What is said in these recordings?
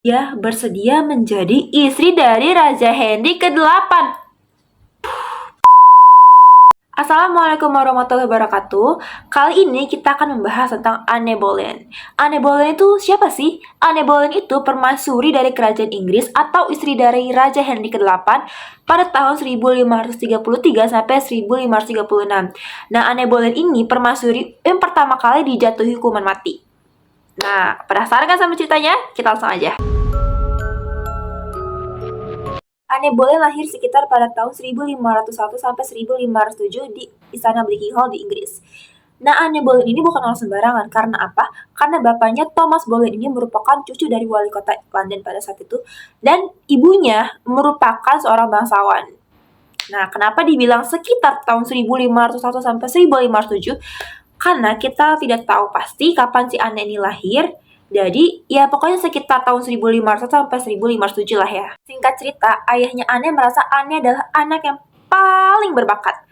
Dia bersedia menjadi istri dari Raja Henry ke-8. Assalamualaikum warahmatullahi wabarakatuh. Kali ini kita akan membahas tentang Anne Boleyn. Anne Boleyn itu siapa sih? Anne Boleyn itu permaisuri dari kerajaan Inggris atau istri dari Raja Henry ke-8 pada tahun 1533 sampai 1536. Nah, Anne Boleyn ini permaisuri yang pertama kali dijatuhi hukuman mati. Nah, penasaran kan sama ceritanya? Kita langsung aja. Anne Boleyn lahir sekitar pada tahun 1501 sampai 1507 di Istana Buckingham di Inggris. Nah, Anne Boleyn ini bukan orang sembarangan. Karena apa? Karena bapaknya Thomas Boleyn ini merupakan cucu dari wali kota London pada saat itu, dan ibunya merupakan seorang bangsawan. Nah, kenapa dibilang sekitar tahun 1501 sampai 1507? Karena kita tidak tahu pasti kapan si Anne ini lahir. Jadi, ya pokoknya sekitar tahun 1500 sampai 1507 lah ya. Singkat cerita, ayahnya Anne merasa Anne adalah anak yang paling berbakat.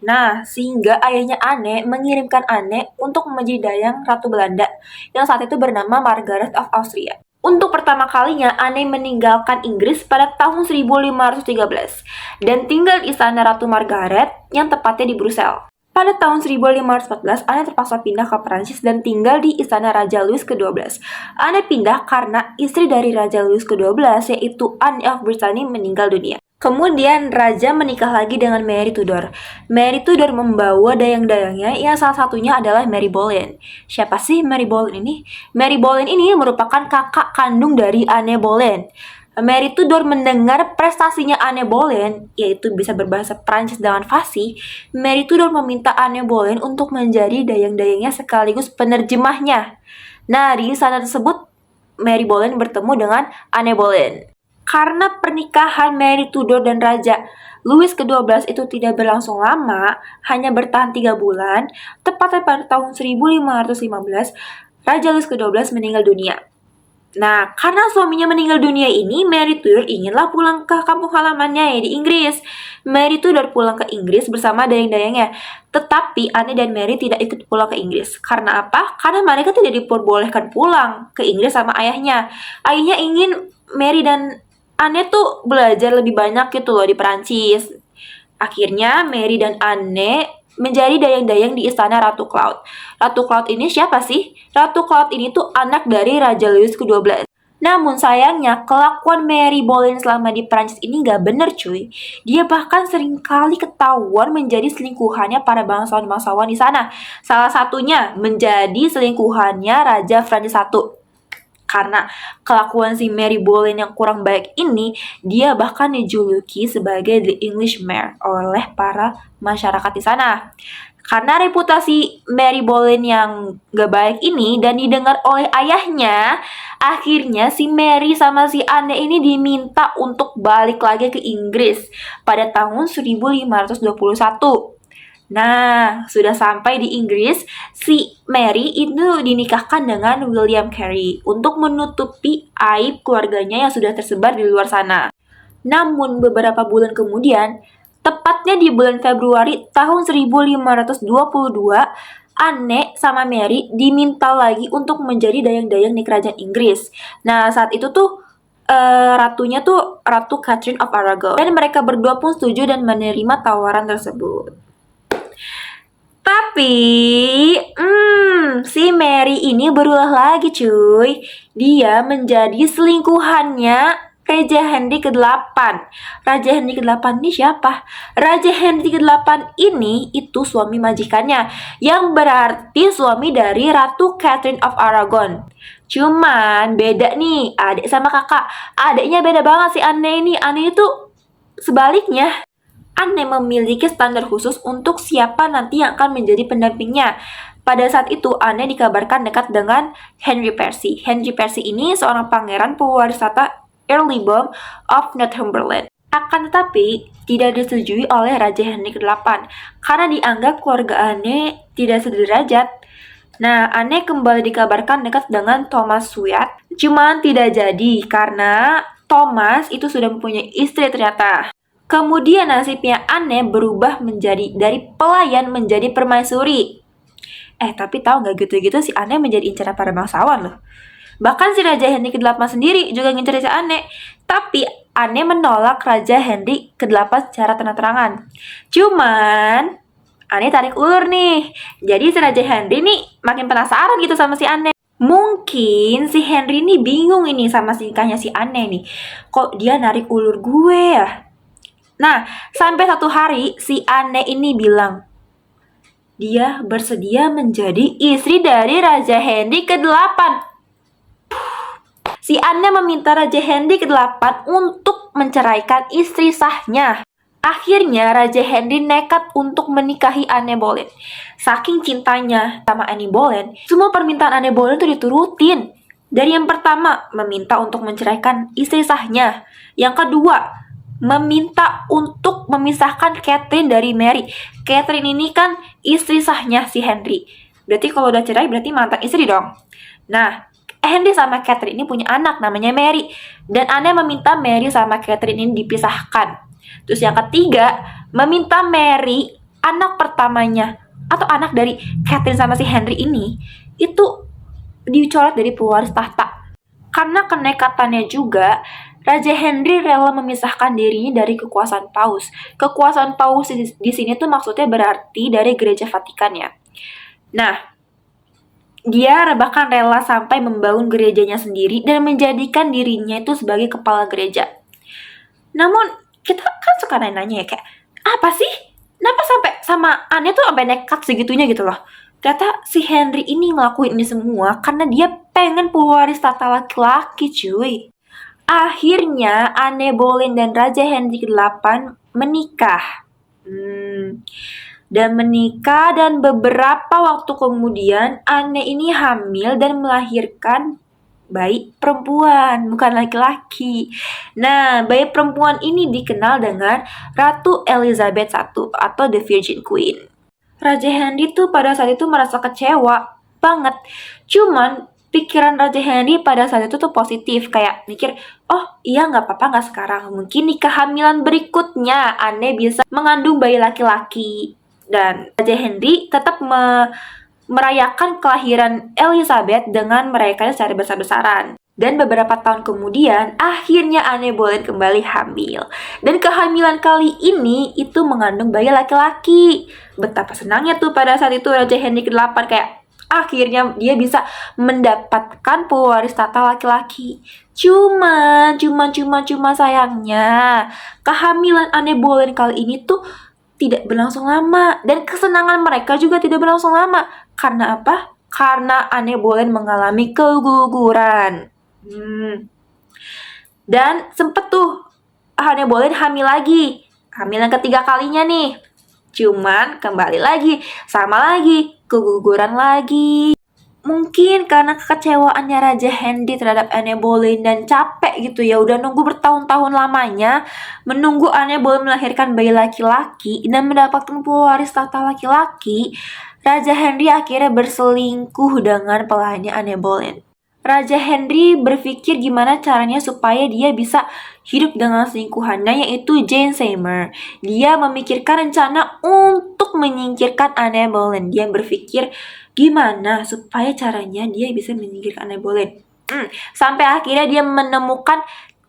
Nah, sehingga ayahnya Anne mengirimkan Anne untuk menjadi dayang Ratu Belanda yang saat itu bernama Margaret of Austria. Untuk pertama kalinya, Anne meninggalkan Inggris pada tahun 1513 dan tinggal di istana Ratu Margaret yang tepatnya di Brussels. Pada tahun 1514, Anne terpaksa pindah ke Prancis dan tinggal di istana Raja Louis ke-12. Anne pindah karena istri dari Raja Louis ke-12, yaitu Anne of Brittany, meninggal dunia. Kemudian Raja menikah lagi dengan Mary Tudor. Mary Tudor membawa dayang-dayangnya yang salah satunya adalah Mary Boleyn. Siapa sih Mary Boleyn ini? Mary Boleyn ini merupakan kakak kandung dari Anne Boleyn. Mary Tudor mendengar prestasinya Anne Boleyn, yaitu bisa berbahasa Prancis dengan fasih. Mary Tudor meminta Anne Boleyn untuk menjadi dayang-dayangnya sekaligus penerjemahnya. Nah, di sana tersebut, Mary Boleyn bertemu dengan Anne Boleyn. Karena pernikahan Mary Tudor dan Raja Louis ke-12 itu tidak berlangsung lama, hanya bertahan 3 bulan, tepatnya pada tahun 1515, Raja Louis ke-12 meninggal dunia. Nah, karena suaminya meninggal dunia ini, Mary Tudor inginlah pulang ke kampung halamannya ya di Inggris. Mary Tudor pulang ke Inggris bersama dayang-dayangnya. Tetapi Anne dan Mary tidak ikut pulang ke Inggris. Karena apa? Karena mereka tidak diperbolehkan pulang ke Inggris sama ayahnya. Ayahnya ingin Mary dan Anne tuh belajar lebih banyak gitu loh di Perancis. Akhirnya Mary dan Anne menjadi dayang-dayang di istana Ratu Claude. Ratu Claude ini siapa sih? Ratu Claude ini tuh anak dari Raja Louis ke-12. Namun sayangnya, kelakuan Mary Boleyn selama di Prancis ini gak bener cuy. Dia bahkan seringkali ketahuan menjadi selingkuhannya para bangsawan-bangsawan di sana. Salah satunya menjadi selingkuhannya Raja Francis I. Karena kelakuan si Mary Boleyn yang kurang baik ini, dia bahkan dijuluki sebagai The English Mare oleh para masyarakat di sana. Karena reputasi Mary Boleyn yang gak baik ini dan didengar oleh ayahnya, akhirnya si Mary sama si Anne ini diminta untuk balik lagi ke Inggris pada tahun 1521. Nah, sudah sampai di Inggris, si Mary itu dinikahkan dengan William Carey untuk menutupi aib keluarganya yang sudah tersebar di luar sana. Namun beberapa bulan kemudian, tepatnya di bulan Februari tahun 1522, Anne sama Mary diminta lagi untuk menjadi dayang-dayang di kerajaan Inggris. Nah, saat itu tuh ratunya tuh Ratu Catherine of Aragon. Dan mereka berdua pun setuju dan menerima tawaran tersebut. Tapi, si Mary ini berulah lagi cuy. Dia menjadi selingkuhannya Raja Henry ke-8. Raja Henry ke-8 ini siapa? Raja Henry ke-8 ini itu suami majikannya, yang berarti suami dari Ratu Catherine of Aragon. Cuman beda nih, adik sama kakak. Adiknya beda banget si Anne ini. Anne itu sebaliknya. Anne memiliki standar khusus untuk siapa nanti yang akan menjadi pendampingnya. Pada saat itu, Anne dikabarkan dekat dengan Henry Percy. Henry Percy ini seorang pangeran pewaris tahta Earldom of Northumberland. Akan tetapi, tidak disetujui oleh Raja Henry ke-8 karena dianggap keluarga Anne tidak sederajat. Nah, Anne kembali dikabarkan dekat dengan Thomas Wyatt. Cuman tidak jadi karena Thomas itu sudah mempunyai istri ternyata. Kemudian nasibnya Anne berubah menjadi dari pelayan menjadi permaisuri. Tapi tahu nggak gitu-gitu si Anne menjadi incaran para bangsawan loh. Bahkan si Raja Henry ke-8 sendiri juga ngincer si Anne. Tapi Anne menolak Raja Henry ke-8 secara terang-terangan. Cuman Anne tarik ulur nih. Jadi si Raja Henry nih makin penasaran gitu sama si Anne. Mungkin si Henry nih bingung ini sama nikahnya si Anne nih. Kok dia narik ulur gue ya? Nah, sampai satu hari si Anne ini bilang dia bersedia menjadi istri dari Raja Henry ke-8. Si Anne meminta Raja Henry ke-8 untuk menceraikan istri sahnya. Akhirnya Raja Henry nekat untuk menikahi Anne Boleyn. Saking cintanya sama Anne Boleyn, semua permintaan Anne Boleyn itu diturutin. Dari yang pertama, meminta untuk menceraikan istri sahnya. Yang kedua, meminta untuk memisahkan Catherine dari Mary. Catherine ini kan istri sahnya si Henry. Berarti kalau udah cerai berarti mantan istri dong. Nah, Henry sama Catherine ini punya anak namanya Mary. Dan Anne meminta Mary sama Catherine ini dipisahkan. Terus yang ketiga, meminta Mary, anak pertamanya atau anak dari Catherine sama si Henry ini, itu dicoret dari pewaris tahta. Karena kenekatannya juga, Raja Henry rela memisahkan dirinya dari kekuasaan Paus. Kekuasaan Paus di sini tuh maksudnya berarti dari Gereja Vatikan ya. Nah, dia bahkan rela sampai membangun gerejanya sendiri dan menjadikan dirinya itu sebagai kepala gereja. Namun kita kan suka nanya ya kayak, apa sih? Kenapa sampai sama Anne tuh sampai nekat segitunya gitu loh. Ternyata si Henry ini ngelakuin ini semua karena dia pengen pewaris tahta laki-laki cuy. Akhirnya Anne Boleyn dan Raja Henry ke-8 menikah. Dan beberapa waktu kemudian Anne ini hamil dan melahirkan bayi perempuan, bukan laki-laki. Nah, bayi perempuan ini dikenal dengan Ratu Elizabeth I atau The Virgin Queen. Raja Henry tuh pada saat itu merasa kecewa banget. Cuman pikiran Raja Henry pada saat itu tuh positif, kayak mikir, oh iya nggak apa-apa nggak sekarang, mungkin di kehamilan berikutnya Anne bisa mengandung bayi laki-laki. Dan Raja Henry tetap merayakan kelahiran Elizabeth dengan merayakannya secara besar-besaran. Dan beberapa tahun kemudian, akhirnya Anne Boleyn kembali hamil. Dan kehamilan kali ini itu mengandung bayi laki-laki. Betapa senangnya tuh pada saat itu Raja Henry ke-8 kayak akhirnya dia bisa mendapatkan pewaris tahta laki-laki. Cuma sayangnya kehamilan Anne Boleyn kali ini tuh tidak berlangsung lama dan kesenangan mereka juga tidak berlangsung lama. Karena apa? Karena Anne Boleyn mengalami keguguran. Dan sempet tuh Anne Boleyn hamil lagi. Hamil yang ketiga kalinya nih. Cuman kembali lagi, sama lagi, keguguran lagi. Mungkin karena kekecewaannya Raja Henry terhadap Anne Boleyn dan capek gitu ya, udah nunggu bertahun-tahun lamanya menunggu Anne Boleyn melahirkan bayi laki-laki dan mendapatkan pewaris tahta laki-laki. Raja Henry akhirnya berselingkuh dengan pelayannya Anne Boleyn. Raja Henry berpikir gimana caranya supaya dia bisa hidup dengan selingkuhannya, yaitu Jane Seymour. Dia memikirkan rencana untuk menyingkirkan Anne Boleyn. Dia berpikir gimana supaya caranya dia bisa menyingkirkan Anne Boleyn. Sampai akhirnya dia menemukan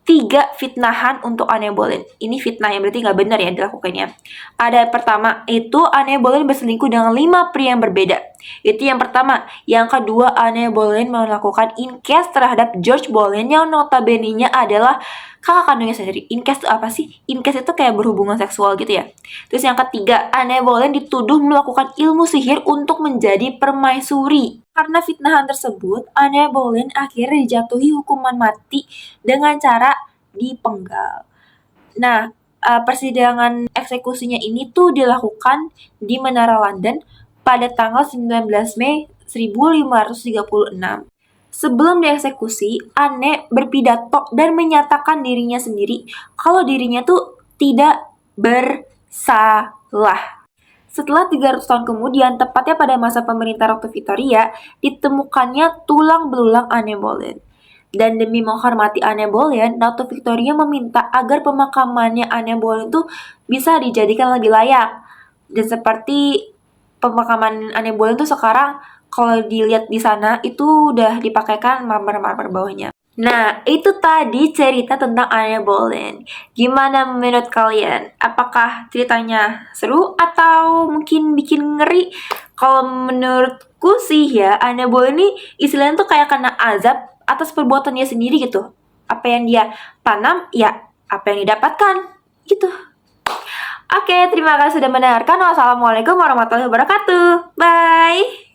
3 fitnahan untuk Anne Boleyn. Ini fitnah yang berarti nggak benar ya dilakukannya. Ada pertama, itu Anne Boleyn berselingkuh dengan 5 pria yang berbeda. Itu yang pertama. Yang kedua, Anne Boleyn melakukan incest terhadap George Boleyn yang notabene-nya adalah kakak kandungnya sendiri. Incest itu apa sih? Incest itu kayak berhubungan seksual gitu ya. Terus yang ketiga, Anne Boleyn dituduh melakukan ilmu sihir untuk menjadi permaisuri. Karena fitnahan tersebut, Anne Boleyn akhirnya dijatuhi hukuman mati dengan cara dipenggal. Nah, persidangan eksekusinya ini tuh dilakukan di Menara London pada tanggal 19 Mei 1536. Sebelum dieksekusi, Anne berpidato dan menyatakan dirinya sendiri kalau dirinya tuh tidak bersalah. Setelah 300 tahun kemudian, tepatnya pada masa pemerintah Ratu Victoria, ditemukannya tulang belulang Anne Boleyn. Dan demi menghormati Anne Boleyn, Ratu Victoria meminta agar pemakamannya Anne Boleyn tuh bisa dijadikan lebih layak. Dan seperti pemakaman Anne Boleyn tuh sekarang kalau dilihat di sana itu udah dipakaikan marmer-marmer bawahnya. Nah, itu tadi cerita tentang Anne Boleyn. Gimana menurut kalian? Apakah ceritanya seru atau mungkin bikin ngeri? Kalau menurutku sih ya, Anne Boleyn ini istilahnya tuh kayak kena azab atas perbuatannya sendiri gitu. Apa yang dia tanam, ya apa yang didapatkan. Gitu. Oke, terima kasih sudah mendengarkan. Wassalamualaikum warahmatullahi wabarakatuh. Bye.